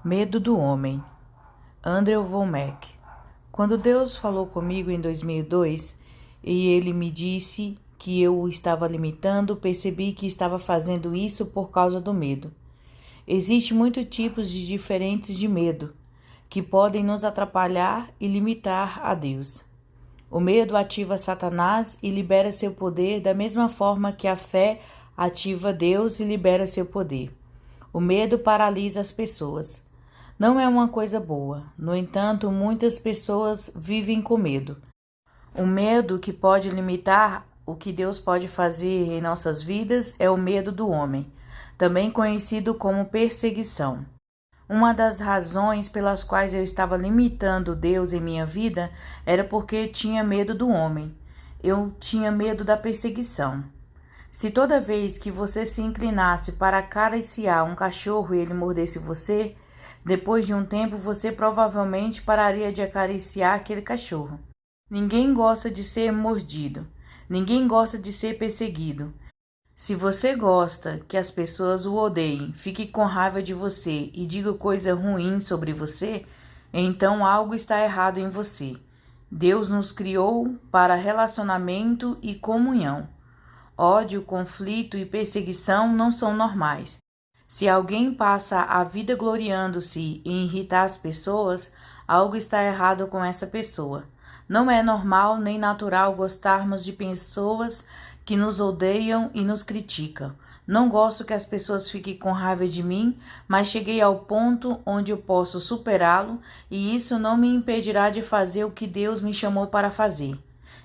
Medo do homem. Andrew Wommack. Quando Deus falou comigo em 2002 e ele me disse que eu o estava limitando, percebi que estava fazendo isso por causa do medo. Existem muitos tipos diferentes de medo que podem nos atrapalhar e limitar a Deus. O medo ativa Satanás e libera seu poder da mesma forma que a fé ativa Deus e libera seu poder. O medo paralisa as pessoas. Não é uma coisa boa. No entanto, muitas pessoas vivem com medo. O medo que pode limitar o que Deus pode fazer em nossas vidas é o medo do homem, também conhecido como perseguição. Uma das razões pelas quais eu estava limitando Deus em minha vida era porque tinha medo do homem. Eu tinha medo da perseguição. Se toda vez que você se inclinasse para acariciar um cachorro e ele mordesse você, depois de um tempo você provavelmente pararia de acariciar aquele cachorro. Ninguém gosta de ser mordido. Ninguém gosta de ser perseguido. Se você gosta que as pessoas o odeiem, fique com raiva de você e diga coisa ruim sobre você, então algo está errado em você. Deus nos criou para relacionamento e comunhão. Ódio, conflito e perseguição não são normais. Se alguém passa a vida gloriando-se em irritar as pessoas, algo está errado com essa pessoa. Não é normal nem natural gostarmos de pessoas que nos odeiam e nos criticam. Não gosto que as pessoas fiquem com raiva de mim, mas cheguei ao ponto onde eu posso superá-lo e isso não me impedirá de fazer o que Deus me chamou para fazer.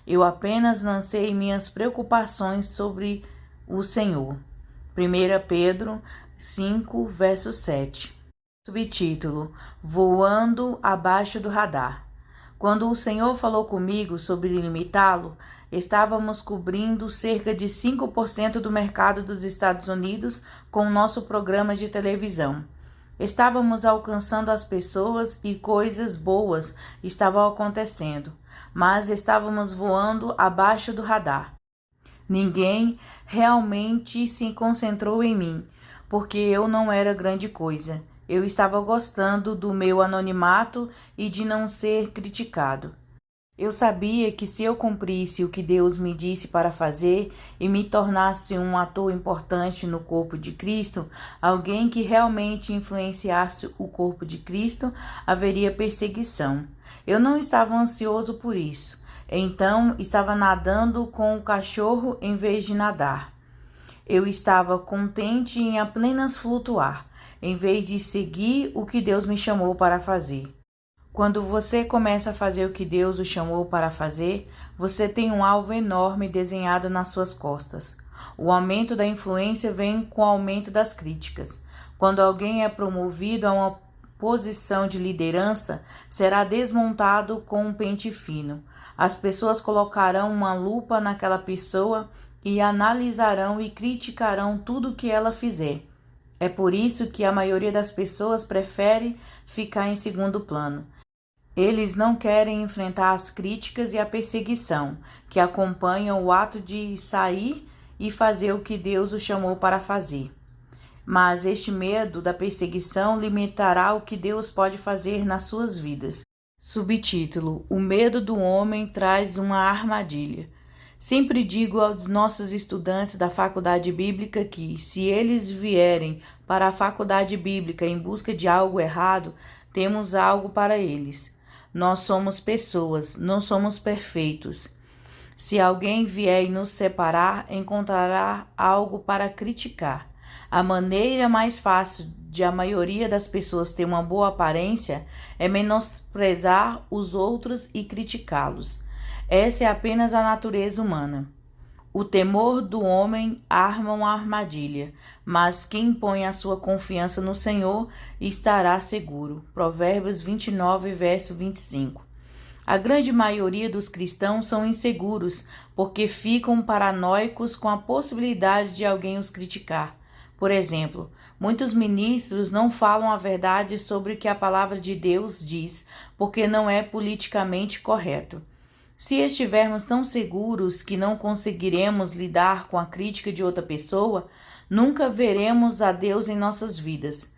Eu apenas lancei minhas preocupações sobre o Senhor. 1 Pedro 5, verso 7. Subtítulo: Voando abaixo do radar. Quando o Senhor falou comigo sobre limitá-lo, estávamos cobrindo cerca de 5% do mercado dos Estados Unidos com o nosso programa de televisão. Estávamos alcançando as pessoas e coisas boas estavam acontecendo, mas estávamos voando abaixo do radar. Ninguém realmente se concentrou em mim, porque eu não era grande coisa. Eu estava gostando do meu anonimato e de não ser criticado. Eu sabia que se eu cumprisse o que Deus me disse para fazer e me tornasse um ator importante no corpo de Cristo, alguém que realmente influenciasse o corpo de Cristo, haveria perseguição. Eu não estava ansioso por isso. Então, estava nadando com o cachorro em vez de nadar. Eu estava contente em apenas flutuar, em vez de seguir o que Deus me chamou para fazer. Quando você começa a fazer o que Deus o chamou para fazer, você tem um alvo enorme desenhado nas suas costas. O aumento da influência vem com o aumento das críticas. Quando alguém é promovido a uma posição de liderança, será desmontado com um pente fino. As pessoas colocarão uma lupa naquela pessoa e analisarão e criticarão tudo o que ela fizer. É por isso que a maioria das pessoas prefere ficar em segundo plano. Eles não querem enfrentar as críticas e a perseguição que acompanham o ato de sair e fazer o que Deus o chamou para fazer. Mas este medo da perseguição limitará o que Deus pode fazer nas suas vidas. Subtítulo: O medo do homem traz uma armadilha. Sempre digo aos nossos estudantes da faculdade bíblica que, se eles vierem para a faculdade bíblica em busca de algo errado, temos algo para eles. Nós somos pessoas, não somos perfeitos. Se alguém vier e nos separar, encontrará algo para criticar. A maneira mais fácil de a maioria das pessoas ter uma boa aparência é menosprezar os outros e criticá-los. Essa é apenas a natureza humana. O temor do homem arma uma armadilha, mas quem põe a sua confiança no Senhor estará seguro. Provérbios 29, verso 25. A grande maioria dos cristãos são inseguros, porque ficam paranoicos com a possibilidade de alguém os criticar. Por exemplo, muitos ministros não falam a verdade sobre o que a palavra de Deus diz, porque não é politicamente correto. Se estivermos tão seguros que não conseguiremos lidar com a crítica de outra pessoa, nunca veremos a Deus em nossas vidas.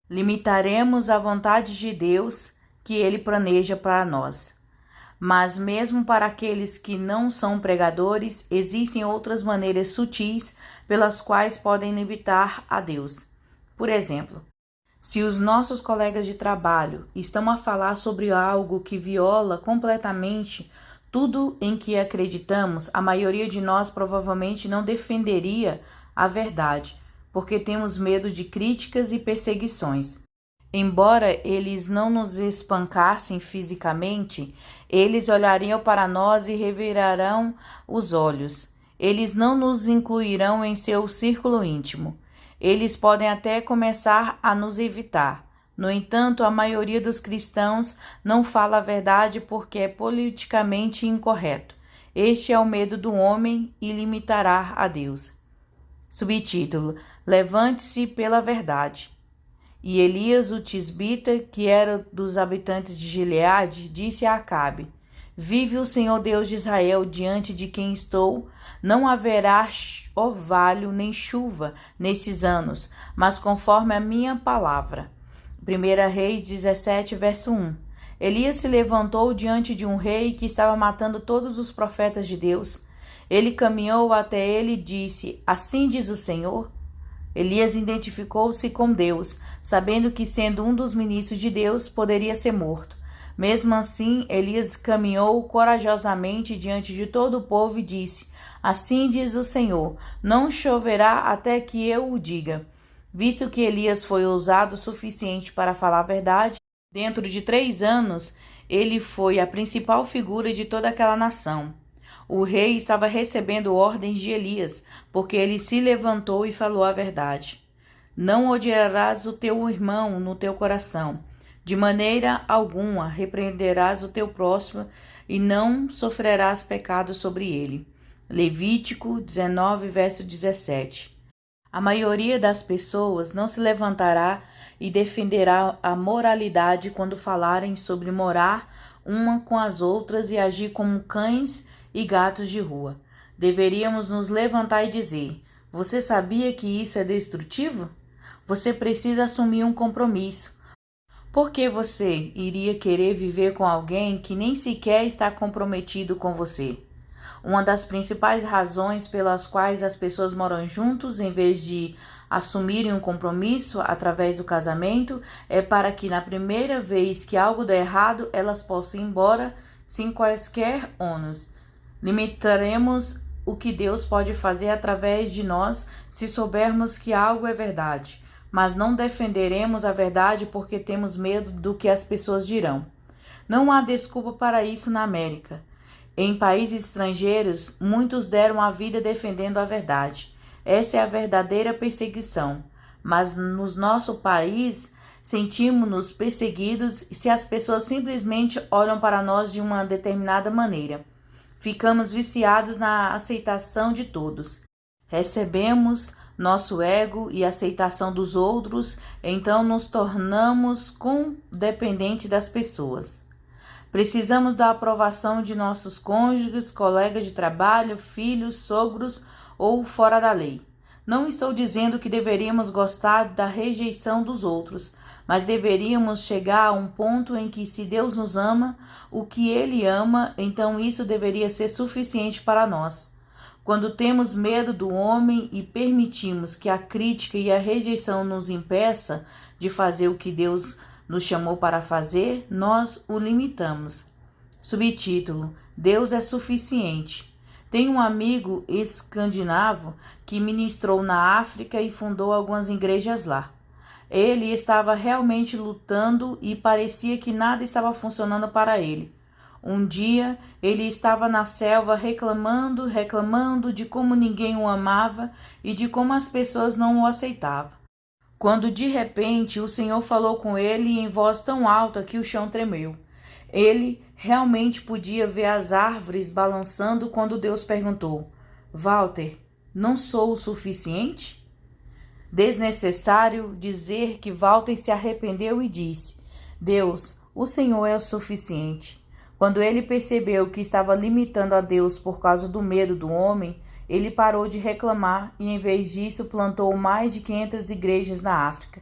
Limitaremos a vontade de Deus que Ele planeja para nós. Mas mesmo para aqueles que não são pregadores, existem outras maneiras sutis pelas quais podem limitar a Deus. Por exemplo, se os nossos colegas de trabalho estão a falar sobre algo que viola completamente tudo em que acreditamos, a maioria de nós provavelmente não defenderia a verdade, porque temos medo de críticas e perseguições. Embora eles não nos espancassem fisicamente, eles olhariam para nós e revirarão os olhos. Eles não nos incluirão em seu círculo íntimo. Eles podem até começar a nos evitar. No entanto, a maioria dos cristãos não fala a verdade porque é politicamente incorreto. Este é o medo do homem e limitará a Deus. Subtítulo: Levante-se pela verdade. E Elias, o tisbita, que era dos habitantes de Gileade, disse a Acabe: Vive o Senhor Deus de Israel, diante de quem estou, não haverá orvalho nem chuva nesses anos, mas conforme a minha palavra. 1 Reis 17, verso 1. Elias se levantou diante de um rei que estava matando todos os profetas de Deus. Ele caminhou até ele e disse: Assim diz o Senhor. Elias identificou-se com Deus, sabendo que, sendo um dos ministros de Deus, poderia ser morto. Mesmo assim, Elias caminhou corajosamente diante de todo o povo e disse: Assim diz o Senhor, não choverá até que eu o diga. Visto que Elias foi ousado o suficiente para falar a verdade, dentro de 3 anos, ele foi a principal figura de toda aquela nação. O rei estava recebendo ordens de Elias, porque ele se levantou e falou a verdade. Não odiarás o teu irmão no teu coração. De maneira alguma repreenderás o teu próximo e não sofrerás pecado sobre ele. Levítico 19, verso 17. A maioria das pessoas não se levantará e defenderá a moralidade quando falarem sobre morar uma com as outras e agir como cães e gatos de rua. Deveríamos nos levantar e dizer: Você sabia que isso é destrutivo? Você precisa assumir um compromisso. Por que você iria querer viver com alguém que nem sequer está comprometido com você? Uma das principais razões pelas quais as pessoas moram juntos em vez de assumirem um compromisso através do casamento é para que na primeira vez que algo der errado, elas possam ir embora sem quaisquer ônus. Limitaremos o que Deus pode fazer através de nós se soubermos que algo é verdade, mas não defenderemos a verdade porque temos medo do que as pessoas dirão. Não há desculpa para isso na América. Em países estrangeiros, muitos deram a vida defendendo a verdade. Essa é a verdadeira perseguição. Mas no nosso país, sentimos-nos perseguidos se as pessoas simplesmente olham para nós de uma determinada maneira. Ficamos viciados na aceitação de todos. Recebemos nosso ego e a aceitação dos outros, então nos tornamos codependentes das pessoas. Precisamos da aprovação de nossos cônjuges, colegas de trabalho, filhos, sogros ou fora da lei. Não estou dizendo que deveríamos gostar da rejeição dos outros, mas deveríamos chegar a um ponto em que, se Deus nos ama, o que Ele ama, então isso deveria ser suficiente para nós. Quando temos medo do homem e permitimos que a crítica e a rejeição nos impeça de fazer o que Deus nos chamou para fazer, nós o limitamos. Subtítulo: Deus é suficiente. Tenho um amigo escandinavo que ministrou na África e fundou algumas igrejas lá. Ele estava realmente lutando e parecia que nada estava funcionando para ele. Um dia, ele estava na selva reclamando de como ninguém o amava e de como as pessoas não o aceitavam. Quando de repente o Senhor falou com ele em voz tão alta que o chão tremeu. Ele realmente podia ver as árvores balançando quando Deus perguntou: Walter, não sou o suficiente? Desnecessário dizer que Walter se arrependeu e disse: Deus, o Senhor é o suficiente. Quando ele percebeu que estava limitando a Deus por causa do medo do homem, ele parou de reclamar e, em vez disso, plantou mais de 500 igrejas na África.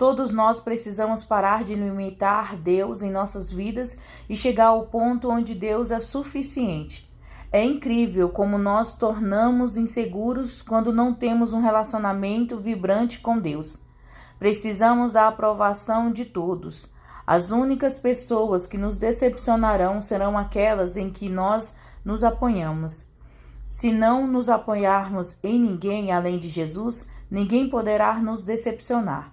Todos nós precisamos parar de limitar Deus em nossas vidas e chegar ao ponto onde Deus é suficiente. É incrível como nós tornamos inseguros quando não temos um relacionamento vibrante com Deus. Precisamos da aprovação de todos. As únicas pessoas que nos decepcionarão serão aquelas em que nós nos apoiamos. Se não nos apoiarmos em ninguém além de Jesus, ninguém poderá nos decepcionar.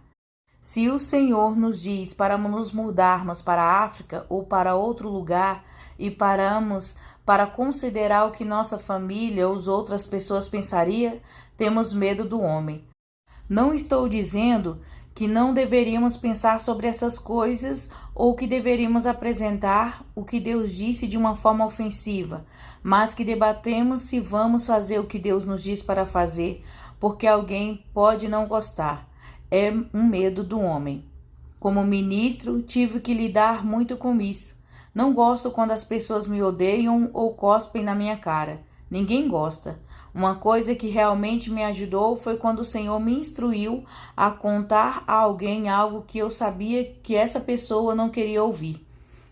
Se o Senhor nos diz para nos mudarmos para a África ou para outro lugar e paramos para considerar o que nossa família ou as outras pessoas pensariam, temos medo do homem. Não estou dizendo que não deveríamos pensar sobre essas coisas ou que deveríamos apresentar o que Deus disse de uma forma ofensiva, mas que debatemos se vamos fazer o que Deus nos diz para fazer, porque alguém pode não gostar. É um medo do homem. Como ministro, tive que lidar muito com isso. Não gosto quando as pessoas me odeiam ou cospem na minha cara. Ninguém gosta. Uma coisa que realmente me ajudou foi quando o Senhor me instruiu a contar a alguém algo que eu sabia que essa pessoa não queria ouvir.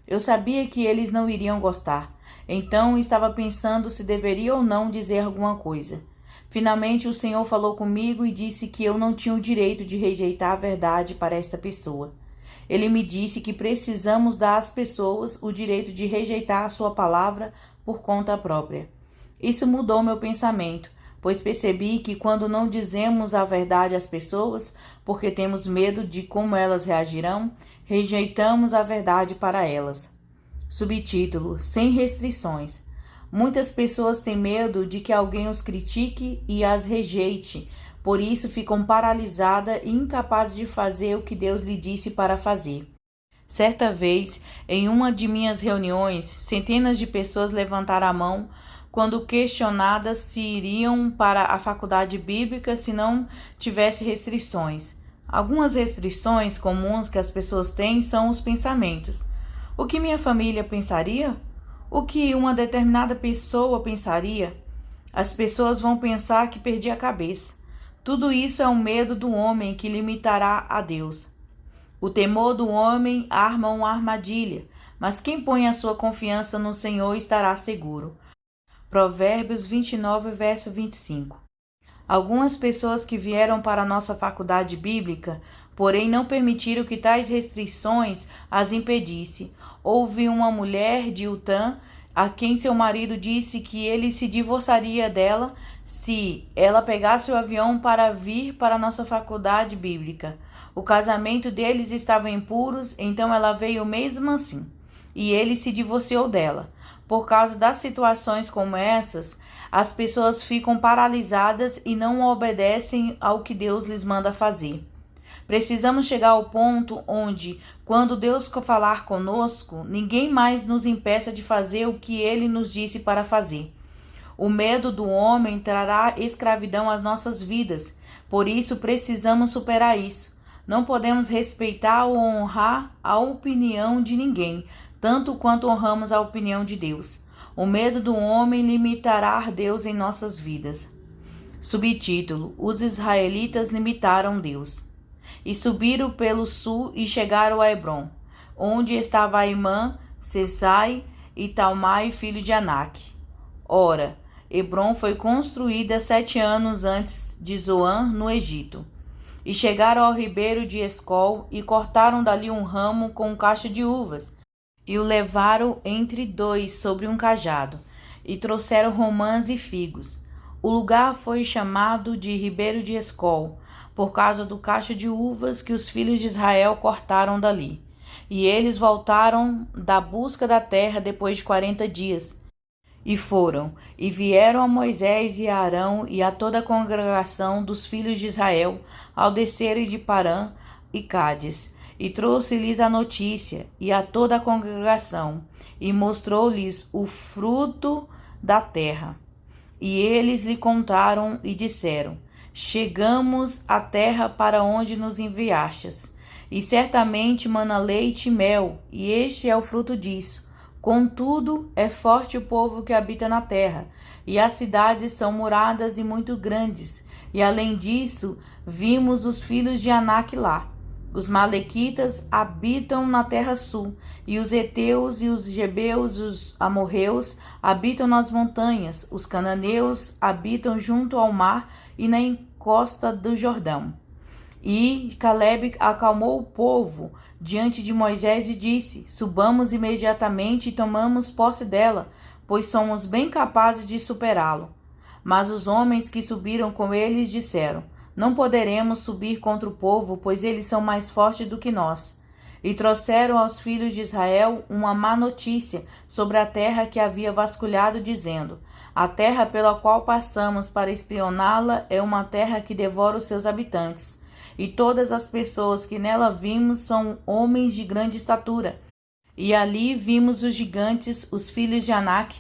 Eu sabia que eles não iriam gostar. Então estava pensando se deveria ou não dizer alguma coisa. Finalmente o Senhor falou comigo e disse que eu não tinha o direito de rejeitar a verdade para esta pessoa. Ele me disse que precisamos dar às pessoas o direito de rejeitar a sua palavra por conta própria. Isso mudou meu pensamento, pois percebi que quando não dizemos a verdade às pessoas, porque temos medo de como elas reagirão, rejeitamos a verdade para elas. Subtítulo: Sem restrições. Muitas pessoas têm medo de que alguém os critique e as rejeite, por isso ficam paralisadas e incapazes de fazer o que Deus lhe disse para fazer. Certa vez, em uma de minhas reuniões, centenas de pessoas levantaram a mão quando questionadas se iriam para a faculdade bíblica se não tivesse restrições. Algumas restrições comuns que as pessoas têm são os pensamentos. O que minha família pensaria? O que uma determinada pessoa pensaria? As pessoas vão pensar que perdi a cabeça. Tudo isso é um medo do homem que limitará a Deus. O temor do homem arma uma armadilha, mas quem põe a sua confiança no Senhor estará seguro. Provérbios 29, verso 25. Algumas pessoas que vieram para a nossa faculdade bíblica, porém não permitiram que tais restrições as impedisse. Houve uma mulher de Utah a quem seu marido disse que ele se divorciaria dela se ela pegasse o avião para vir para a nossa faculdade bíblica. O casamento deles estava impuros, então ela veio mesmo assim, e ele se divorciou dela. Por causa das situações como essas, as pessoas ficam paralisadas e não obedecem ao que Deus lhes manda fazer. Precisamos chegar ao ponto onde, quando Deus falar conosco, ninguém mais nos impeça de fazer o que Ele nos disse para fazer. O medo do homem trará escravidão às nossas vidas, por isso precisamos superar isso. Não podemos respeitar ou honrar a opinião de ninguém, tanto quanto honramos a opinião de Deus. O medo do homem limitará Deus em nossas vidas. Subtítulo: Os israelitas limitaram Deus. E subiram pelo sul e chegaram a Hebrom, onde estava Aimã, Sesai e Talmai, filho de Anak. Ora, Hebrom foi construída 7 anos antes de Zoan, no Egito. E chegaram ao ribeiro de Escol e cortaram dali um ramo com um cacho de uvas, e o levaram entre 2 sobre um cajado, e trouxeram romãs e figos. O lugar foi chamado de Ribeiro de Escol, por causa do cacho de uvas que os filhos de Israel cortaram dali. E eles voltaram da busca da terra depois de 40 dias. E foram, e vieram a Moisés e a Arão e a toda a congregação dos filhos de Israel, ao descerem de Parã e Cádiz. E trouxe-lhes a notícia, e a toda a congregação, e mostrou-lhes o fruto da terra. E eles lhe contaram e disseram: Chegamos à terra para onde nos enviastes, e certamente mana leite e mel, e este é o fruto disso. Contudo, é forte o povo que habita na terra, e as cidades são muradas e muito grandes, e além disso, vimos os filhos de Anak lá. Os malequitas habitam na terra sul, e os heteus e os jebeus e os amorreus habitam nas montanhas. Os cananeus habitam junto ao mar e na encosta do Jordão. E Caleb acalmou o povo diante de Moisés e disse: Subamos imediatamente e tomamos posse dela, pois somos bem capazes de superá-lo. Mas os homens que subiram com eles disseram: Não poderemos subir contra o povo, pois eles são mais fortes do que nós. E trouxeram aos filhos de Israel uma má notícia sobre a terra que havia vasculhado, dizendo: A terra pela qual passamos para espioná-la é uma terra que devora os seus habitantes. E todas as pessoas que nela vimos são homens de grande estatura. E ali vimos os gigantes, os filhos de Anak,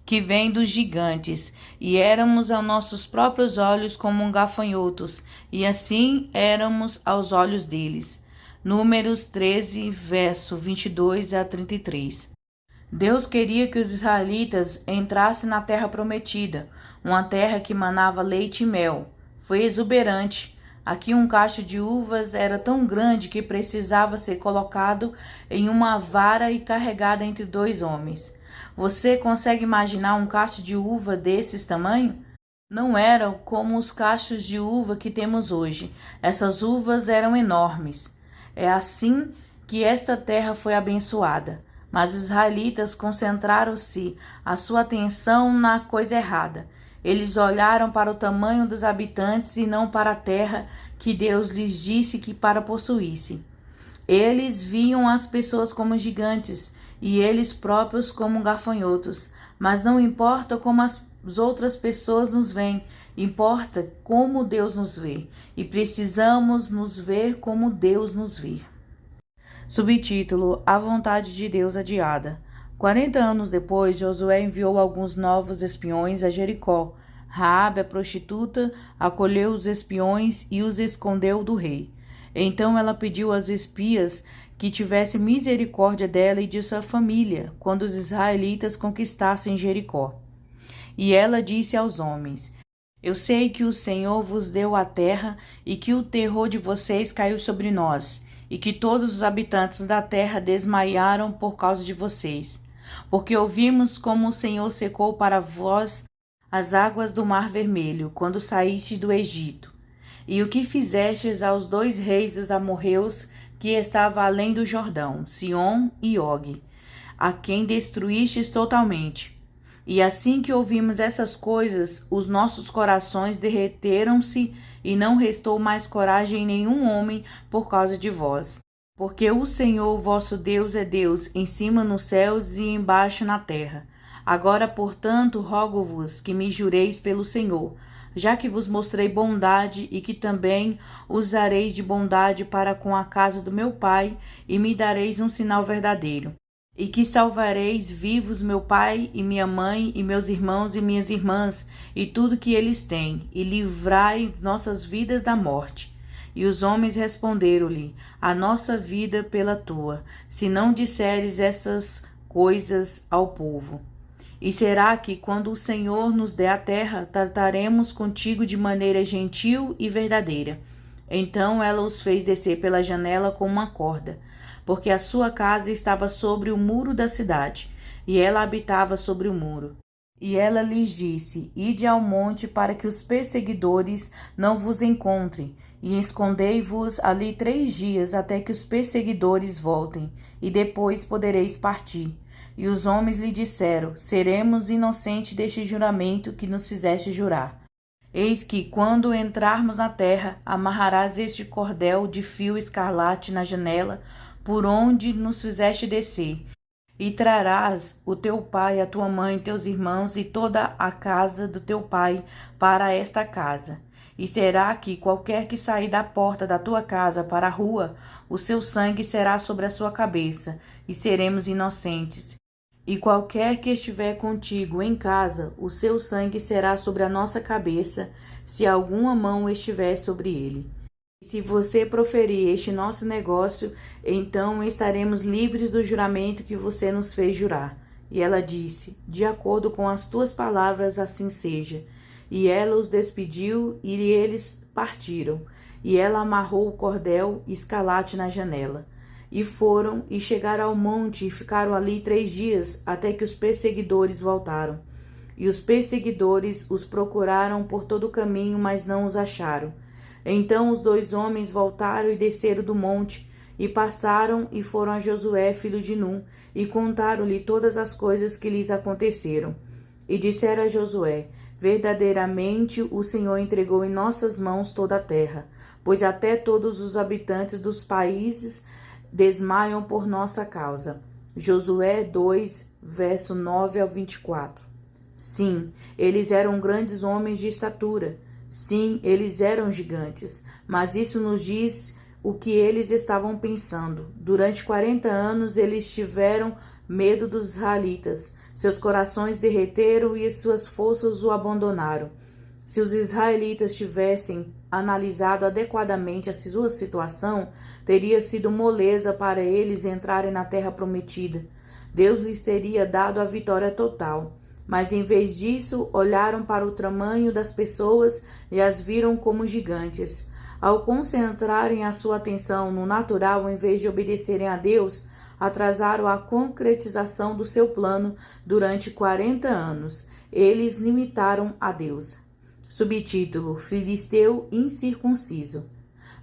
que vêm dos gigantes, e éramos aos nossos próprios olhos como gafanhotos, e assim éramos aos olhos deles. Números 13, verso 22 a 33. Deus queria que os israelitas entrassem na terra prometida, uma terra que manava leite e mel. Foi exuberante. Aqui um cacho de uvas era tão grande que precisava ser colocado em uma vara e carregado entre dois homens. Você consegue imaginar um cacho de uva desses tamanho? Não eram como os cachos de uva que temos hoje. Essas uvas eram enormes. É assim que esta terra foi abençoada. Mas os israelitas concentraram-se a sua atenção na coisa errada. Eles olharam para o tamanho dos habitantes e não para a terra que Deus lhes disse que para possuísse. Eles viam as pessoas como gigantes e eles próprios como gafanhotos. Mas não importa como as outras pessoas nos veem, importa como Deus nos vê. E precisamos nos ver como Deus nos vê. Subtítulo: A vontade de Deus adiada. 40 anos depois, Josué enviou alguns novos espiões a Jericó. Raabe, a prostituta, acolheu os espiões e os escondeu do rei. Então ela pediu aos espias que tivesse misericórdia dela e de sua família, quando os israelitas conquistassem Jericó. E ela disse aos homens: Eu sei que o Senhor vos deu a terra e que o terror de vocês caiu sobre nós, e que todos os habitantes da terra desmaiaram por causa de vocês. Porque ouvimos como o Senhor secou para vós as águas do Mar Vermelho, quando saístes do Egito, e o que fizestes aos 2 reis dos amorreus que estavam além do Jordão, Sion e Og, a quem destruístes totalmente. E assim que ouvimos essas coisas, os nossos corações derreteram-se e não restou mais coragem em nenhum homem por causa de vós. Porque o Senhor vosso Deus é Deus, em cima nos céus e embaixo na terra. Agora, portanto, rogo-vos que me jureis pelo Senhor, já que vos mostrei bondade e que também usareis de bondade para com a casa do meu pai, e me dareis um sinal verdadeiro. E que salvareis vivos meu pai e minha mãe e meus irmãos e minhas irmãs e tudo que eles têm, e livrai nossas vidas da morte. E os homens responderam-lhe: A nossa vida pela tua, se não disseres essas coisas ao povo. E será que, quando o Senhor nos der a terra, trataremos contigo de maneira gentil e verdadeira? Então ela os fez descer pela janela com uma corda, porque a sua casa estava sobre o muro da cidade, e ela habitava sobre o muro. E ela lhes disse: Ide ao monte para que os perseguidores não vos encontrem, e escondei-vos ali 3 dias até que os perseguidores voltem, e depois podereis partir. E os homens lhe disseram: Seremos inocentes deste juramento que nos fizeste jurar. Eis que, quando entrarmos na terra, amarrarás este cordel de fio escarlate na janela, por onde nos fizeste descer, e trarás o teu pai, a tua mãe, teus irmãos e toda a casa do teu pai para esta casa. E será que qualquer que sair da porta da tua casa para a rua, o seu sangue será sobre a sua cabeça, e seremos inocentes. E qualquer que estiver contigo em casa, o seu sangue será sobre a nossa cabeça, se alguma mão estiver sobre ele. E se você proferir este nosso negócio, então estaremos livres do juramento que você nos fez jurar. E ela disse: De acordo com as tuas palavras, assim seja. E ela os despediu, e eles partiram. e ela amarrou o cordel escarlate na janela. E foram e chegaram ao monte e ficaram ali 3 dias, até que os perseguidores voltaram. E os perseguidores os procuraram por todo o caminho, mas não os acharam. Então os 2 homens voltaram e desceram do monte, e passaram e foram a Josué, filho de Num, e contaram-lhe todas as coisas que lhes aconteceram. E disseram a Josué: verdadeiramente o Senhor entregou em nossas mãos toda a terra, pois até todos os habitantes dos países desmaiam por nossa causa. Josué 2, verso 9 ao 24. Sim, eles eram grandes homens de estatura. Sim, eles eram gigantes. Mas isso nos diz o que eles estavam pensando. Durante 40 anos eles tiveram medo dos israelitas. Seus corações derreteram e suas forças o abandonaram. Se os israelitas tivessem analisado adequadamente a sua situação, teria sido moleza para eles entrarem na terra prometida. Deus lhes teria dado a vitória total. Mas em vez disso, olharam para o tamanho das pessoas e as viram como gigantes. Ao concentrarem a sua atenção no natural em vez de obedecerem a Deus, atrasaram a concretização do seu plano durante 40 anos. Eles limitaram a Deus. Subtítulo: Filisteu incircunciso.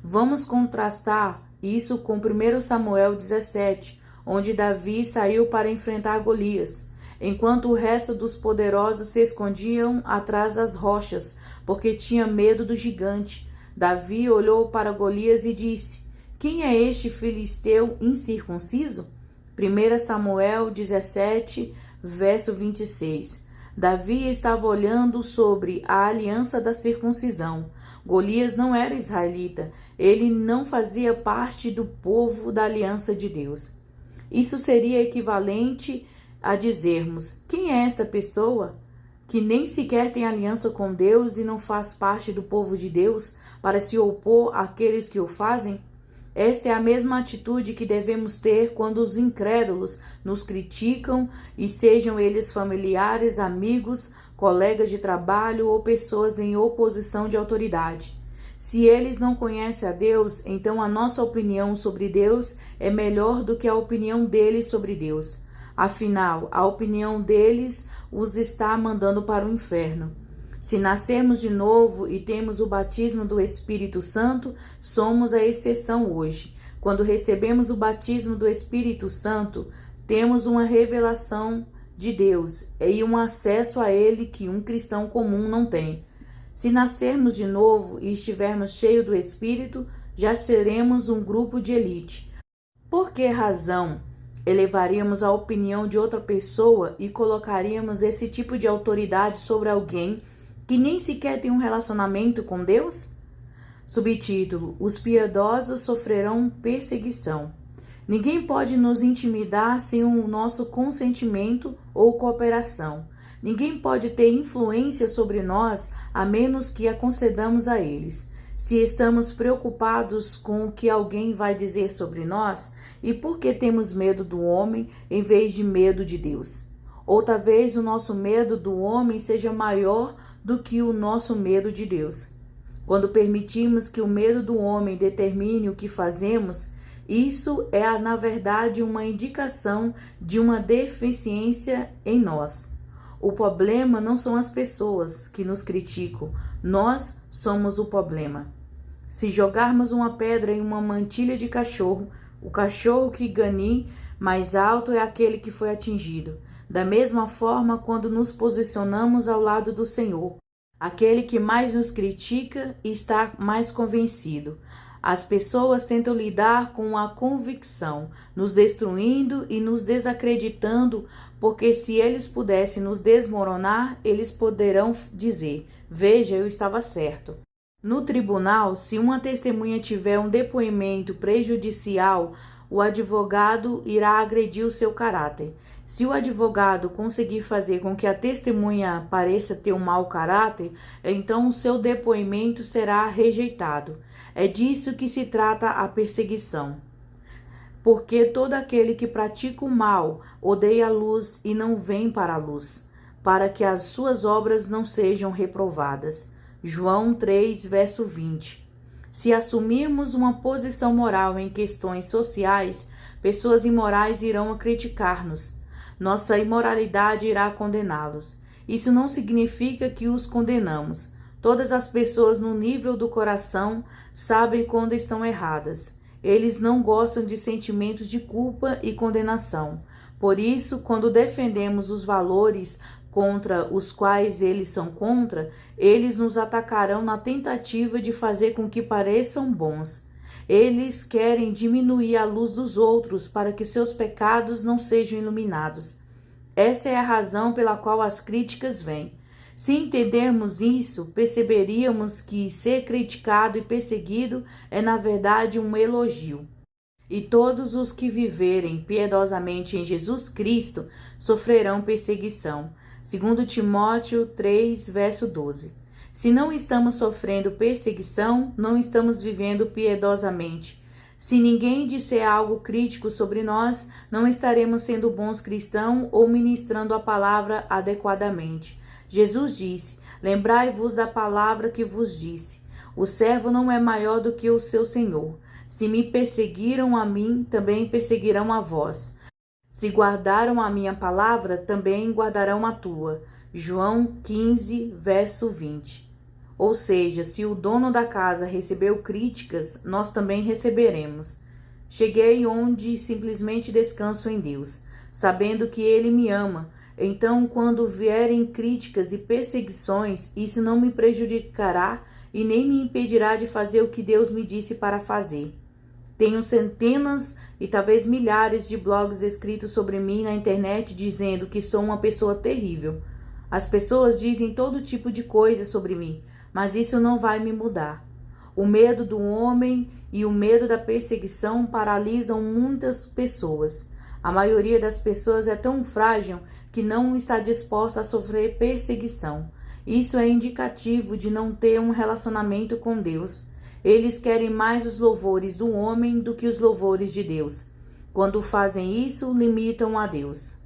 Vamos contrastar isso com 1 Samuel 17, onde Davi saiu para enfrentar Golias, enquanto o resto dos poderosos se escondiam atrás das rochas, porque tinha medo do gigante. Davi olhou para Golias e disse: quem é este filisteu incircunciso? 1 Samuel 17, verso 26. Davi estava olhando sobre a aliança da circuncisão. Golias não era israelita, ele não fazia parte do povo da aliança de Deus. Isso seria equivalente a dizermos: quem é esta pessoa que nem sequer tem aliança com Deus e não faz parte do povo de Deus para se opor àqueles que o fazem? Esta é a mesma atitude que devemos ter quando os incrédulos nos criticam, e sejam eles familiares, amigos, colegas de trabalho ou pessoas em oposição de autoridade. Se eles não conhecem a Deus, então a nossa opinião sobre Deus é melhor do que a opinião deles sobre Deus. Afinal, a opinião deles os está mandando para o inferno. Se nascermos de novo e temos o batismo do Espírito Santo, somos a exceção hoje. Quando recebemos o batismo do Espírito Santo, temos uma revelação de Deus e um acesso a Ele que um cristão comum não tem. Se nascermos de novo e estivermos cheios do Espírito, já seremos um grupo de elite. Por que razão elevaríamos a opinião de outra pessoa e colocaríamos esse tipo de autoridade sobre alguém que nem sequer tem um relacionamento com Deus? Subtítulo: Os piedosos sofrerão perseguição. Ninguém pode nos intimidar sem o nosso consentimento ou cooperação. Ninguém pode ter influência sobre nós a menos que a concedamos a eles. Se estamos preocupados com o que alguém vai dizer sobre nós, e por que temos medo do homem em vez de medo de Deus? Ou talvez o nosso medo do homem seja maior do que o nosso medo de Deus. Quando permitimos que o medo do homem determine o que fazemos, isso é, na verdade, uma indicação de uma deficiência em nós. O problema não são as pessoas que nos criticam, nós somos o problema. Se jogarmos uma pedra em uma mantilha de cachorro, o cachorro que ganhe mais alto é aquele que foi atingido. Da mesma forma, quando nos posicionamos ao lado do Senhor, aquele que mais nos critica está mais convencido. As pessoas tentam lidar com a convicção, nos destruindo e nos desacreditando, porque se eles pudessem nos desmoronar, eles poderão dizer: veja, eu estava certo. No tribunal, se uma testemunha tiver um depoimento prejudicial, o advogado irá agredir o seu caráter. Se o advogado conseguir fazer com que a testemunha pareça ter um mau caráter, então o seu depoimento será rejeitado. É disso que se trata a perseguição. Porque todo aquele que pratica o mal odeia a luz e não vem para a luz, para que as suas obras não sejam reprovadas. João 3, verso 20. Se assumirmos uma posição moral em questões sociais, pessoas imorais irão criticar-nos. Nossa imoralidade irá condená-los. Isso não significa que os condenamos. Todas as pessoas no nível do coração sabem quando estão erradas. Eles não gostam de sentimentos de culpa e condenação. Por isso, quando defendemos os valores contra os quais eles são contra, eles nos atacarão na tentativa de fazer com que pareçam bons. Eles querem diminuir a luz dos outros para que seus pecados não sejam iluminados. Essa é a razão pela qual as críticas vêm. Se entendermos isso, perceberíamos que ser criticado e perseguido é, na verdade, um elogio. E todos os que viverem piedosamente em Jesus Cristo sofrerão perseguição. 2 Timóteo 3, verso 12. Se não estamos sofrendo perseguição, não estamos vivendo piedosamente. Se ninguém disser algo crítico sobre nós, não estaremos sendo bons cristãos ou ministrando a palavra adequadamente. Jesus disse: lembrai-vos da palavra que vos disse. O servo não é maior do que o seu senhor. Se me perseguiram a mim, também perseguirão a vós. Se guardaram a minha palavra, também guardarão a tua. João 15, verso 20. Ou seja, se o dono da casa recebeu críticas, nós também receberemos. Cheguei onde simplesmente descanso em Deus, sabendo que Ele me ama. Então, quando vierem críticas e perseguições, isso não me prejudicará e nem me impedirá de fazer o que Deus me disse para fazer. Tenho centenas e talvez milhares de blogs escritos sobre mim na internet dizendo que sou uma pessoa terrível. As pessoas dizem todo tipo de coisa sobre mim, mas isso não vai me mudar. O medo do homem e o medo da perseguição paralisam muitas pessoas. A maioria das pessoas é tão frágil que não está disposta a sofrer perseguição. Isso é indicativo de não ter um relacionamento com Deus. Eles querem mais os louvores do homem do que os louvores de Deus. Quando fazem isso, limitam a Deus.